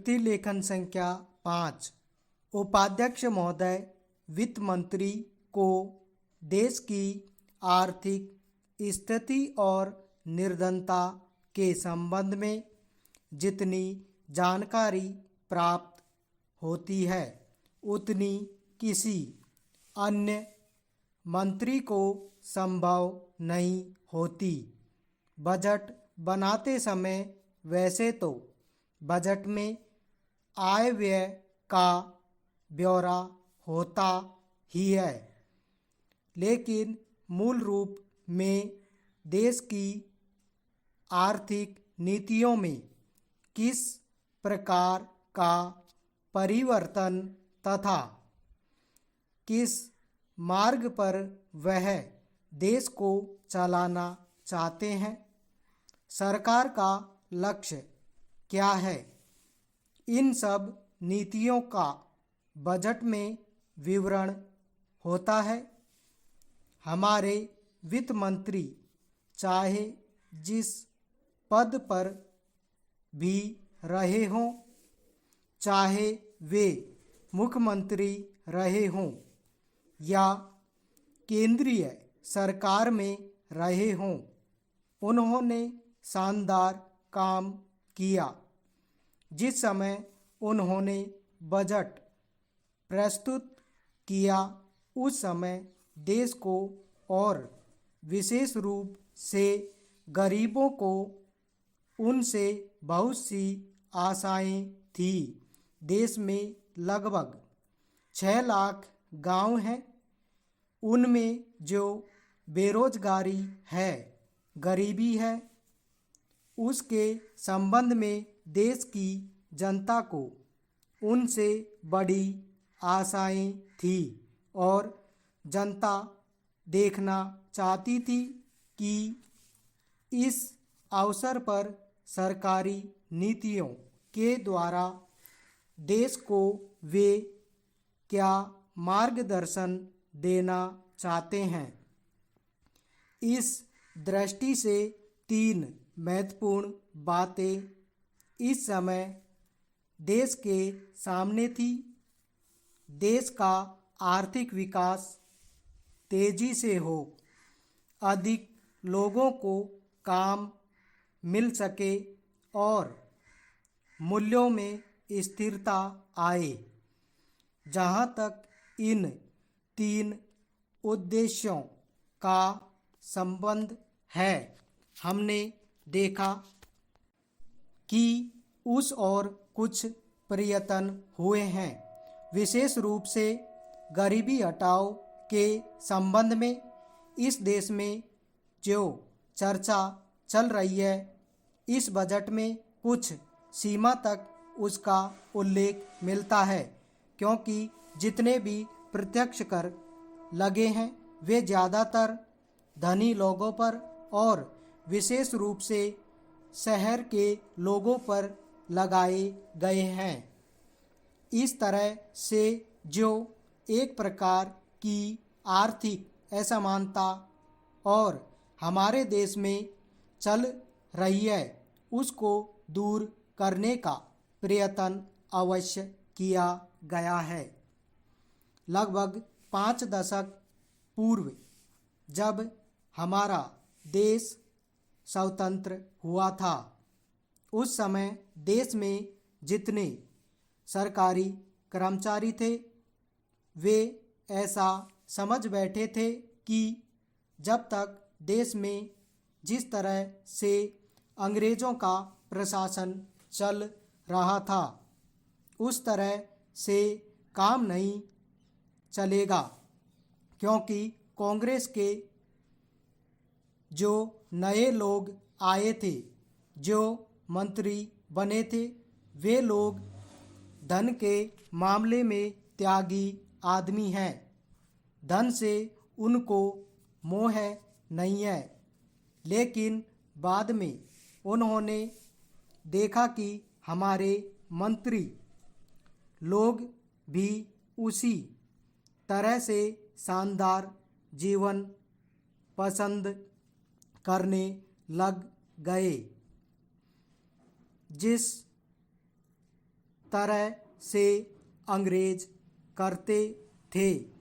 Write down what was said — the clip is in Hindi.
प्रतिलेखन संख्या 5। उपाध्यक्ष महोदय, वित्त मंत्री को देश की आर्थिक स्थिति और निर्धनता के संबंध में जितनी जानकारी प्राप्त होती है उतनी किसी अन्य मंत्री को संभव नहीं होती। बजट बनाते समय वैसे तो बजट में आय व्यय का ब्यौरा होता ही है, लेकिन मूल रूप में देश की आर्थिक नीतियों में किस प्रकार का परिवर्तन तथा किस मार्ग पर वह देश को चलाना चाहते हैं, सरकार का लक्ष्य क्या है, इन सब नीतियों का बजट में विवरण होता है। हमारे वित्त मंत्री चाहे जिस पद पर भी रहे हों, चाहे वे मुख्यमंत्री रहे हों या केंद्रीय सरकार में रहे हों, उन्होंने शानदार काम किया। जिस समय उन्होंने बजट प्रस्तुत किया उस समय देश को और विशेष रूप से गरीबों को उनसे बहुत सी आशाएं थी। देश में लगभग 6 लाख गांव हैं, उनमें जो बेरोजगारी है, गरीबी है, उसके संबंध में देश की जनता को उनसे बड़ी आशाएं थी और जनता देखना चाहती थी कि इस अवसर पर सरकारी नीतियों के द्वारा देश को वे क्या मार्गदर्शन देना चाहते हैं। इस दृष्टि से 3 महत्वपूर्ण बातें इस समय देश के सामने थी। देश का आर्थिक विकास तेजी से हो, अधिक लोगों को काम मिल सके और मूल्यों में स्थिरता आए। जहाँ तक इन 3 उद्देश्यों का संबंध है, हमने देखा कि उस और कुछ प्रयत्न हुए हैं। विशेष रूप से गरीबी हटाओ के संबंध में इस देश में जो चर्चा चल रही है, इस बजट में कुछ सीमा तक उसका उल्लेख मिलता है, क्योंकि जितने भी प्रत्यक्ष कर लगे हैं वे ज़्यादातर धनी लोगों पर और विशेष रूप से शहर के लोगों पर लगाए गए हैं। इस तरह से जो एक प्रकार की आर्थिक असमानता और हमारे देश में चल रही है, उसको दूर करने का प्रयत्न अवश्य किया गया है। लगभग 5 दशक पूर्व जब हमारा देश स्वतंत्र हुआ था, उस समय देश में जितने सरकारी कर्मचारी थे वे ऐसा समझ बैठे थे कि जब तक देश में जिस तरह से अंग्रेज़ों का प्रशासन चल रहा था उस तरह से काम नहीं चलेगा, क्योंकि कांग्रेस के जो नए लोग आए थे, जो मंत्री बने थे, वे लोग धन के मामले में त्यागी आदमी हैं। धन से उनको मोह नहीं है, लेकिन बाद में उन्होंने देखा कि हमारे मंत्री लोग भी उसी तरह से शानदार जीवन पसंद करने लग गए। जिस तरह से अंग्रेज करते थे।